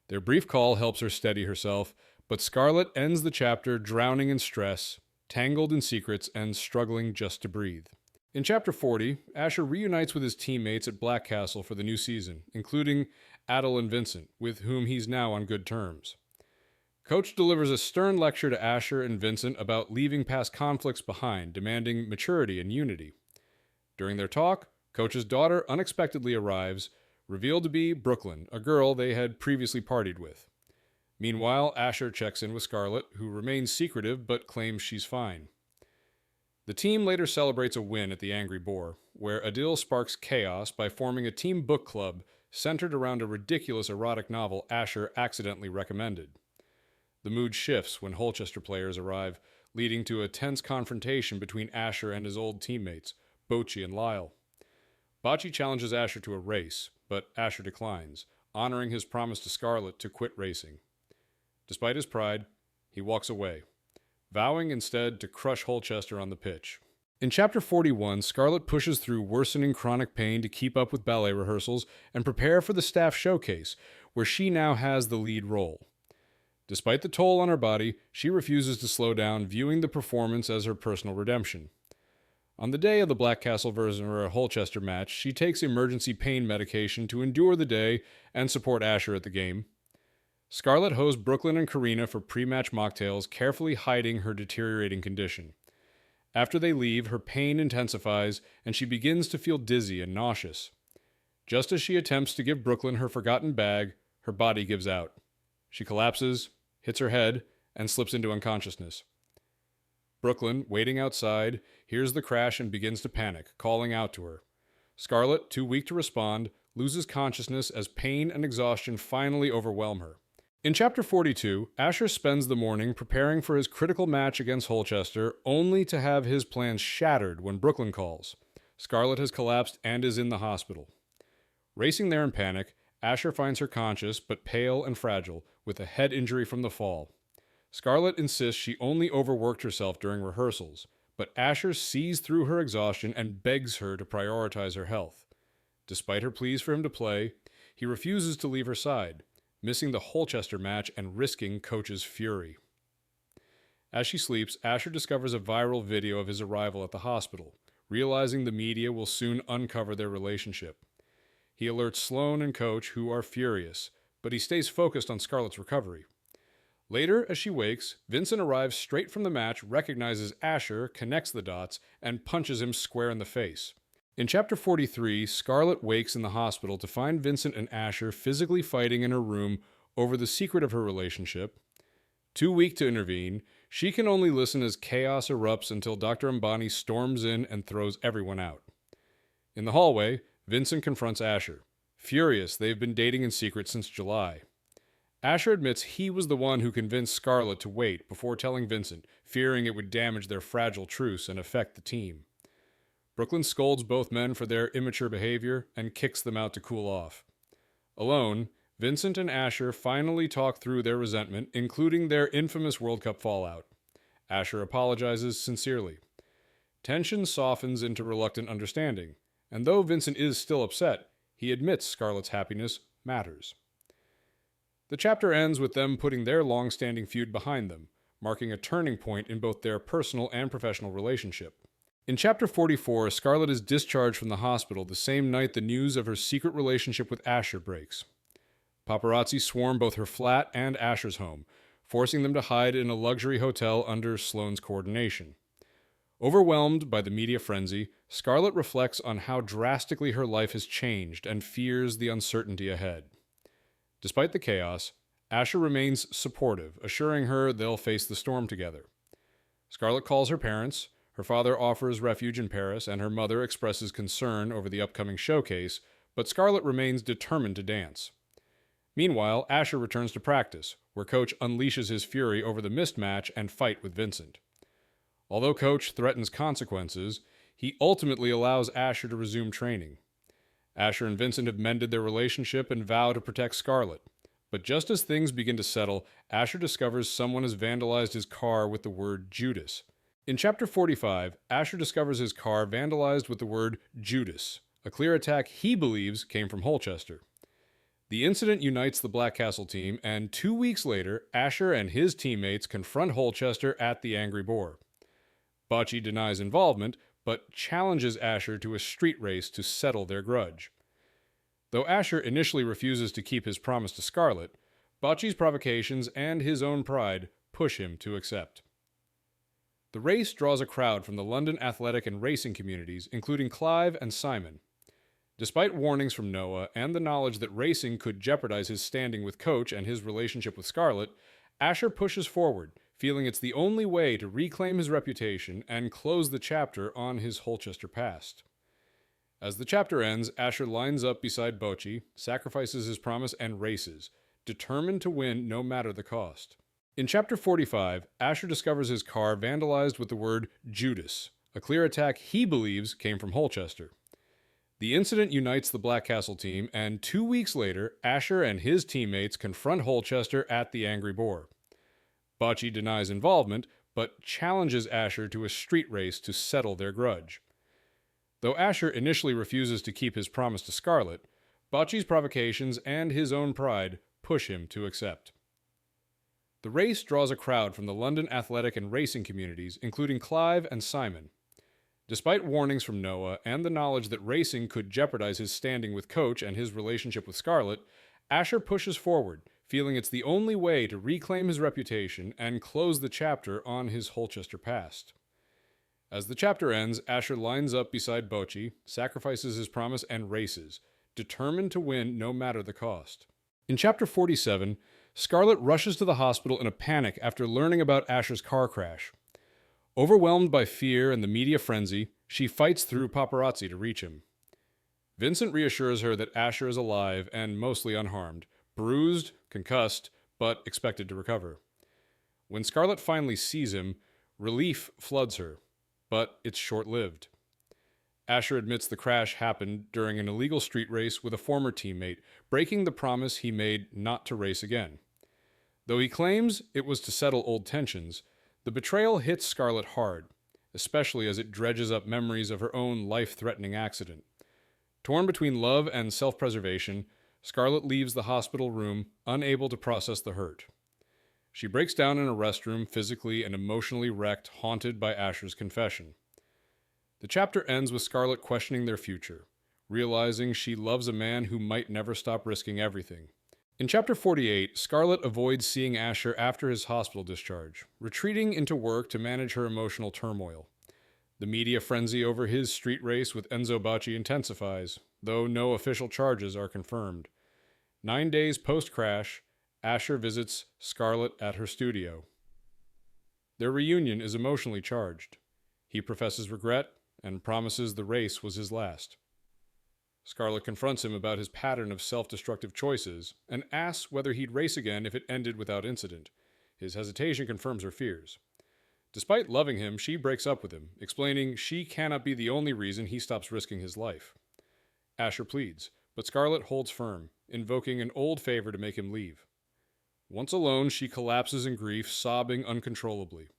Their brief call helps her steady herself, but Scarlett ends the chapter drowning in stress, tangled in secrets, and struggling just to breathe. In Chapter 40, Asher reunites with his teammates at Black Castle for the new season, including Adel and Vincent, with whom he's now on good terms. Coach delivers a stern lecture to Asher and Vincent about leaving past conflicts behind, demanding maturity and unity. During their talk, Coach's daughter unexpectedly arrives, revealed to be Brooklyn, a girl they had previously partied with. Meanwhile, Asher checks in with Scarlett, who remains secretive but claims she's fine. The team later celebrates a win at the Angry Boar, where Adil sparks chaos by forming a team book club centered around a ridiculous erotic novel Asher accidentally recommended. The mood shifts when Holchester players arrive, leading to a tense confrontation between Asher and his old teammates, Bocci and Lyle. Bocci challenges Asher to a race, but Asher declines, honoring his promise to Scarlett to quit racing. Despite his pride, he walks away, vowing instead to crush Holchester on the pitch. In Chapter 41, Scarlett pushes through worsening chronic pain to keep up with ballet rehearsals and prepare for the staff showcase, where she now has the lead role. Despite the toll on her body, she refuses to slow down, viewing the performance as her personal redemption. On the day of the Black Castle versus Holchester match, she takes emergency pain medication to endure the day and support Asher at the game. Scarlett hosts Brooklyn and Karina for pre-match mocktails, carefully hiding her deteriorating condition. After they leave, her pain intensifies, and she begins to feel dizzy and nauseous. Just as she attempts to give Brooklyn her forgotten bag, her body gives out. She collapses, hits her head, and slips into unconsciousness. Brooklyn, waiting outside, hears the crash and begins to panic, calling out to her. Scarlett, too weak to respond, loses consciousness as pain and exhaustion finally overwhelm her. In Chapter 42, Asher spends the morning preparing for his critical match against Holchester, only to have his plans shattered when Brooklyn calls. Scarlett has collapsed and is in the hospital. Racing there in panic, Asher finds her conscious but pale and fragile, with a head injury from the fall. Scarlett insists she only overworked herself during rehearsals, but Asher sees through her exhaustion and begs her to prioritize her health. Despite her pleas for him to play, he refuses to leave her side, missing the Holchester match and risking Coach's fury. As she sleeps, Asher discovers a viral video of his arrival at the hospital, realizing the media will soon uncover their relationship. He alerts Sloane and Coach, who are furious, but he stays focused on Scarlett's recovery. Later, as she wakes, Vincent arrives straight from the match, recognizes Asher, connects the dots, and punches him square in the face. In Chapter 43, Scarlett wakes in the hospital to find Vincent and Asher physically fighting in her room over the secret of her relationship. Too weak to intervene, she can only listen as chaos erupts until Dr. Ambani storms in and throws everyone out. In the hallway, Vincent confronts Asher. Furious, they've been dating in secret since July. Asher admits he was the one who convinced Scarlett to wait before telling Vincent, fearing it would damage their fragile truce and affect the team. Brooklyn scolds both men for their immature behavior and kicks them out to cool off. Alone, Vincent and Asher finally talk through their resentment, including their infamous World Cup fallout. Asher apologizes sincerely. Tension softens into reluctant understanding, and though Vincent is still upset, he admits Scarlett's happiness matters. The chapter ends with them putting their long-standing feud behind them, marking a turning point in both their personal and professional relationship. In Chapter 44, Scarlett is discharged from the hospital the same night the news of her secret relationship with Asher breaks. Paparazzi swarm both her flat and Asher's home, forcing them to hide in a luxury hotel under Sloane's coordination. Overwhelmed by the media frenzy, Scarlett reflects on how drastically her life has changed and fears the uncertainty ahead. Despite the chaos, Asher remains supportive, assuring her they'll face the storm together. Scarlett calls her parents, her father offers refuge in Paris, and her mother expresses concern over the upcoming showcase, but Scarlett remains determined to dance. Meanwhile, Asher returns to practice, where Coach unleashes his fury over the missed match and fight with Vincent. Although Coach threatens consequences, he ultimately allows Asher to resume training. Asher and Vincent have mended their relationship and vow to protect Scarlett. But just as things begin to settle, Asher discovers someone has vandalized his car with the word Judas. In Chapter 45, Asher discovers his car vandalized with the word Judas, a clear attack he believes came from Holchester. The incident unites the Black Castle team, and 2 weeks later, Asher and his teammates confront Holchester at the Angry Boar. Bocce denies involvement, but challenges Asher to a street race to settle their grudge. Though Asher initially refuses to keep his promise to Scarlett, Bocce's provocations and his own pride push him to accept. The race draws a crowd from the London athletic and racing communities, including Clive and Simon. Despite warnings from Noah and the knowledge that racing could jeopardize his standing with Coach and his relationship with Scarlett, Asher pushes forward, feeling it's the only way to reclaim his reputation and close the chapter on his Holchester past. As the chapter ends, Asher lines up beside Bocce, sacrifices his promise, and races, determined to win no matter the cost. In Chapter 45, Asher discovers his car vandalized with the word Judas, a clear attack he believes came from Holchester. The incident unites the Black Castle team, and 2 weeks later, Asher and his teammates confront Holchester at the Angry Boar. Bocce denies involvement, but challenges Asher to a street race to settle their grudge. Though Asher initially refuses to keep his promise to Scarlett, Bocce's provocations and his own pride push him to accept. The race draws a crowd from the London athletic and racing communities, including Clive and Simon. Despite warnings from Noah and the knowledge that racing could jeopardize his standing with Coach and his relationship with Scarlett, Asher pushes forward, feeling it's the only way to reclaim his reputation and close the chapter on his Holchester past. As the chapter ends, Asher lines up beside Bocce, sacrifices his promise, and races, determined to win no matter the cost. In Chapter 47, Scarlett rushes to the hospital in a panic after learning about Asher's car crash. Overwhelmed by fear and the media frenzy, she fights through paparazzi to reach him. Vincent reassures her that Asher is alive and mostly unharmed, bruised, concussed, but expected to recover. When Scarlett finally sees him, relief floods her, but it's short-lived. Asher admits the crash happened during an illegal street race with a former teammate, breaking the promise he made not to race again. Though he claims it was to settle old tensions, the betrayal hits Scarlett hard, especially as it dredges up memories of her own life-threatening accident. Torn between love and self-preservation, Scarlett leaves the hospital room, unable to process the hurt. She breaks down in a restroom, physically and emotionally wrecked, haunted by Asher's confession. The chapter ends with Scarlett questioning their future, realizing she loves a man who might never stop risking everything. In Chapter 48, Scarlett avoids seeing Asher after his hospital discharge, retreating into work to manage her emotional turmoil. The media frenzy over his street race with Enzo Bacci intensifies, though no official charges are confirmed. 9 days post-crash, Asher visits Scarlett at her studio. Their reunion is emotionally charged. He professes regret and promises the race was his last. Scarlett confronts him about his pattern of self-destructive choices and asks whether he'd race again if it ended without incident. His hesitation confirms her fears. Despite loving him, she breaks up with him, explaining she cannot be the only reason he stops risking his life. Asher pleads, but Scarlett holds firm, invoking an old favor to make him leave. Once alone, she collapses in grief, sobbing uncontrollably.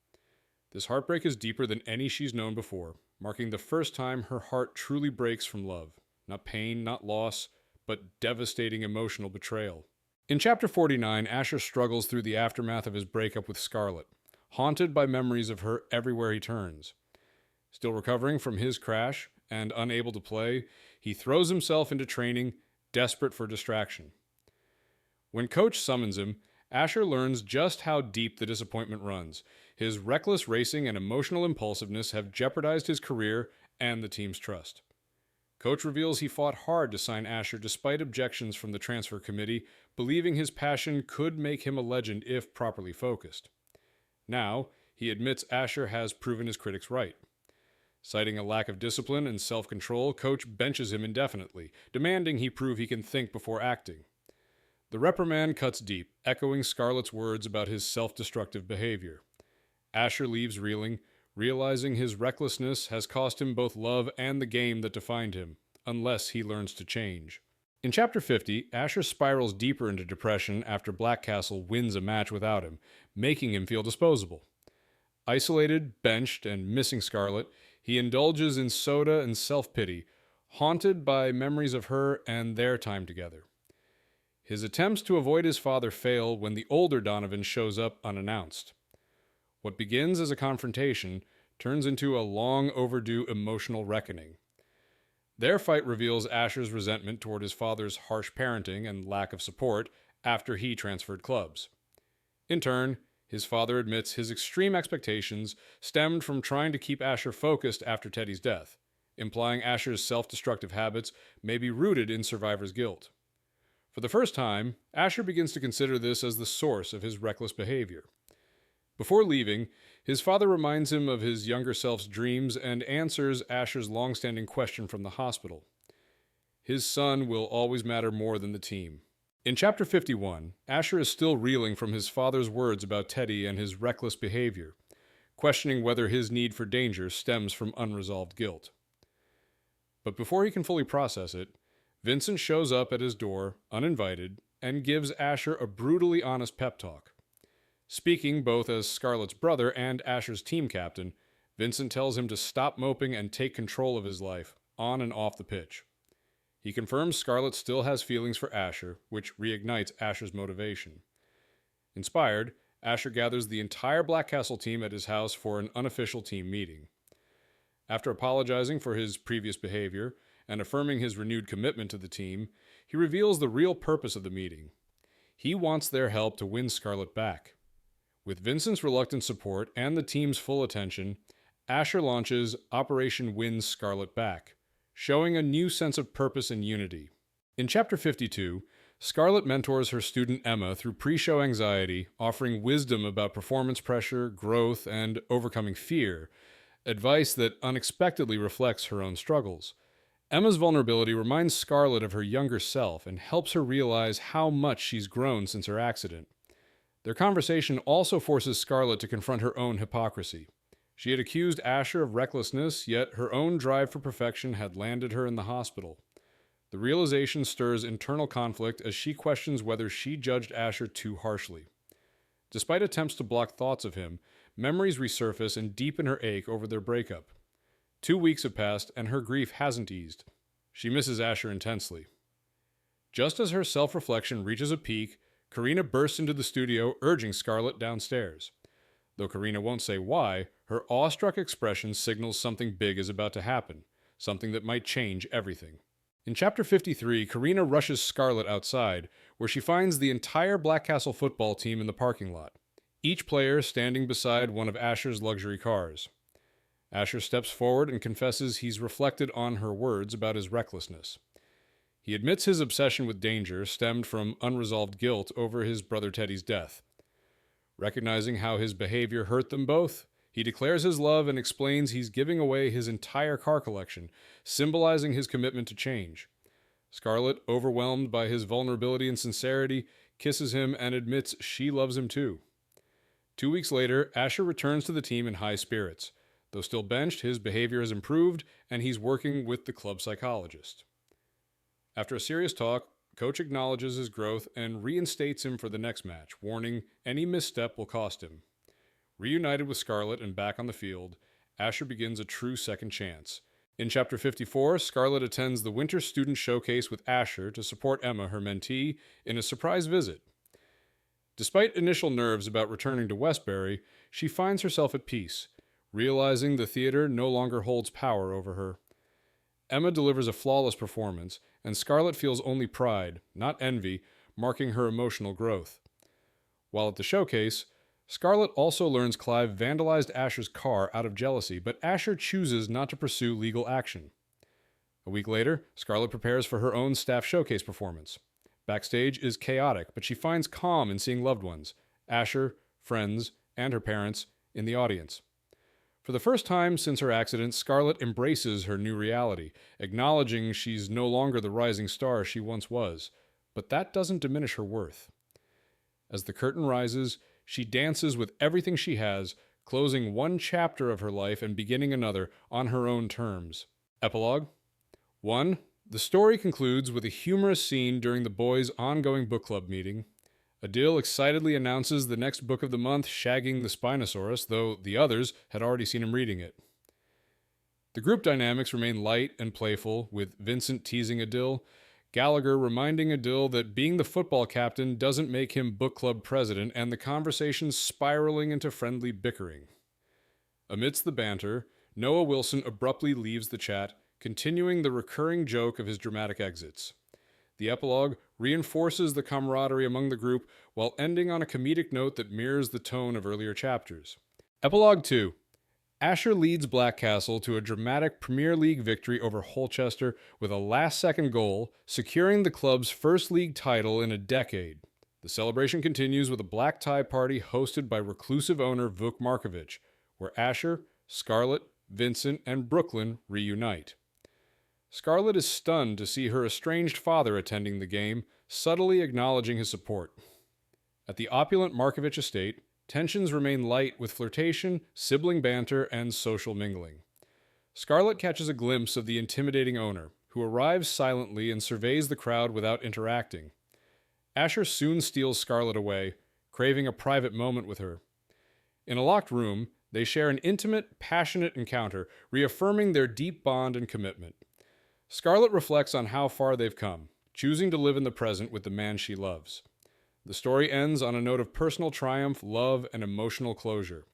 This heartbreak is deeper than any she's known before, marking the first time her heart truly breaks from love. Not pain, not loss, but devastating emotional betrayal. In Chapter 49, Asher struggles through the aftermath of his breakup with Scarlett, haunted by memories of her everywhere he turns. Still recovering from his crash and unable to play, he throws himself into training, desperate for distraction. When Coach summons him, Asher learns just how deep the disappointment runs. His reckless racing and emotional impulsiveness have jeopardized his career and the team's trust. Coach reveals he fought hard to sign Asher despite objections from the transfer committee, believing his passion could make him a legend if properly focused. Now, he admits Asher has proven his critics right. Citing a lack of discipline and self-control, Coach benches him indefinitely, demanding he prove he can think before acting. The reprimand cuts deep, echoing Scarlett's words about his self-destructive behavior. Asher leaves reeling, realizing his recklessness has cost him both love and the game that defined him, unless he learns to change. In Chapter 50, Asher spirals deeper into depression after Blackcastle wins a match without him, making him feel disposable. Isolated, benched, and missing Scarlett, he indulges in soda and self-pity, haunted by memories of her and their time together. His attempts to avoid his father fail when the older Donovan shows up unannounced. What begins as a confrontation turns into a long overdue emotional reckoning. Their fight reveals Asher's resentment toward his father's harsh parenting and lack of support after he transferred clubs. In turn, his father admits his extreme expectations stemmed from trying to keep Asher focused after Teddy's death, implying Asher's self-destructive habits may be rooted in survivor's guilt. For the first time, Asher begins to consider this as the source of his reckless behavior. Before leaving, his father reminds him of his younger self's dreams and answers Asher's long-standing question from the hospital. His son will always matter more than the team. In Chapter 51, Asher is still reeling from his father's words about Teddy and his reckless behavior, questioning whether his need for danger stems from unresolved guilt. But before he can fully process it, Vincent shows up at his door, uninvited, and gives Asher a brutally honest pep talk. Speaking both as Scarlett's brother and Asher's team captain, Vincent tells him to stop moping and take control of his life, on and off the pitch. He confirms Scarlett still has feelings for Asher, which reignites Asher's motivation. Inspired, Asher gathers the entire Blackcastle team at his house for an unofficial team meeting. After apologizing for his previous behavior and affirming his renewed commitment to the team, he reveals the real purpose of the meeting. He wants their help to win Scarlett back. With Vincent's reluctant support and the team's full attention, Asher launches Operation Win Scarlett Back, showing a new sense of purpose and unity. In Chapter 52, Scarlett mentors her student Emma through pre-show anxiety, offering wisdom about performance pressure, growth, and overcoming fear, advice that unexpectedly reflects her own struggles. Emma's vulnerability reminds Scarlett of her younger self and helps her realize how much she's grown since her accident. Their conversation also forces Scarlett to confront her own hypocrisy. She had accused Asher of recklessness, yet her own drive for perfection had landed her in the hospital. The realization stirs internal conflict as she questions whether she judged Asher too harshly. Despite attempts to block thoughts of him, memories resurface and deepen her ache over their breakup. 2 weeks have passed, and her grief hasn't eased. She misses Asher intensely. Just as her self-reflection reaches a peak, Karina bursts into the studio, urging Scarlett downstairs. Though Karina won't say why, her awestruck expression signals something big is about to happen, something that might change everything. In Chapter 53, Karina rushes Scarlett outside, where she finds the entire Black Castle football team in the parking lot, each player standing beside one of Asher's luxury cars. Asher steps forward and confesses he's reflected on her words about his recklessness. He admits his obsession with danger stemmed from unresolved guilt over his brother Teddy's death. Recognizing how his behavior hurt them both, he declares his love and explains he's giving away his entire car collection, symbolizing his commitment to change. Scarlett, overwhelmed by his vulnerability and sincerity, kisses him and admits she loves him too. 2 weeks later, Asher returns to the team in high spirits. Though still benched, his behavior has improved, and he's working with the club psychologist. After a serious talk, Coach acknowledges his growth and reinstates him for the next match, warning any misstep will cost him. Reunited with Scarlett and back on the field, Asher begins a true second chance. In Chapter 54, Scarlett attends the Winter Student Showcase with Asher to support Emma, her mentee, in a surprise visit. Despite initial nerves about returning to Westbury, she finds herself at peace, realizing the theater no longer holds power over her. Emma delivers a flawless performance, and Scarlett feels only pride, not envy, marking her emotional growth. While at the showcase, Scarlett also learns Clive vandalized Asher's car out of jealousy, but Asher chooses not to pursue legal action. A week later, Scarlett prepares for her own staff showcase performance. Backstage is chaotic, but she finds calm in seeing loved ones, Asher, friends, and her parents, in the audience. For the first time since her accident, Scarlett embraces her new reality, acknowledging she's no longer the rising star she once was, but that doesn't diminish her worth. As the curtain rises, she dances with everything she has, closing one chapter of her life and beginning another on her own terms. Epilogue 1. The story concludes with a humorous scene during the boys' ongoing book club meeting. Adil excitedly announces the next book of the month, shagging the Spinosaurus, though the others had already seen him reading it. The group dynamics remain light and playful, with Vincent teasing Adil, Gallagher reminding Adil that being the football captain doesn't make him book club president, and the conversation spiraling into friendly bickering. Amidst the banter, Noah Wilson abruptly leaves the chat, continuing the recurring joke of his dramatic exits. The epilogue reinforces the camaraderie among the group while ending on a comedic note that mirrors the tone of earlier chapters. Epilogue 2. Asher leads Black Castle to a dramatic Premier League victory over Holchester with a last-second goal, securing the club's first league title in a decade. The celebration continues with a black tie party hosted by reclusive owner Vuk Markovich, where Asher, Scarlett, Vincent, and Brooklyn reunite. Scarlett is stunned to see her estranged father attending the game, subtly acknowledging his support. At the opulent Markovich estate, tensions remain light with flirtation, sibling banter, and social mingling. Scarlett catches a glimpse of the intimidating owner, who arrives silently and surveys the crowd without interacting. Asher soon steals Scarlett away, craving a private moment with her. In a locked room, they share an intimate, passionate encounter, reaffirming their deep bond and commitment. Scarlett reflects on how far they've come, choosing to live in the present with the man she loves. The story ends on a note of personal triumph, love, and emotional closure.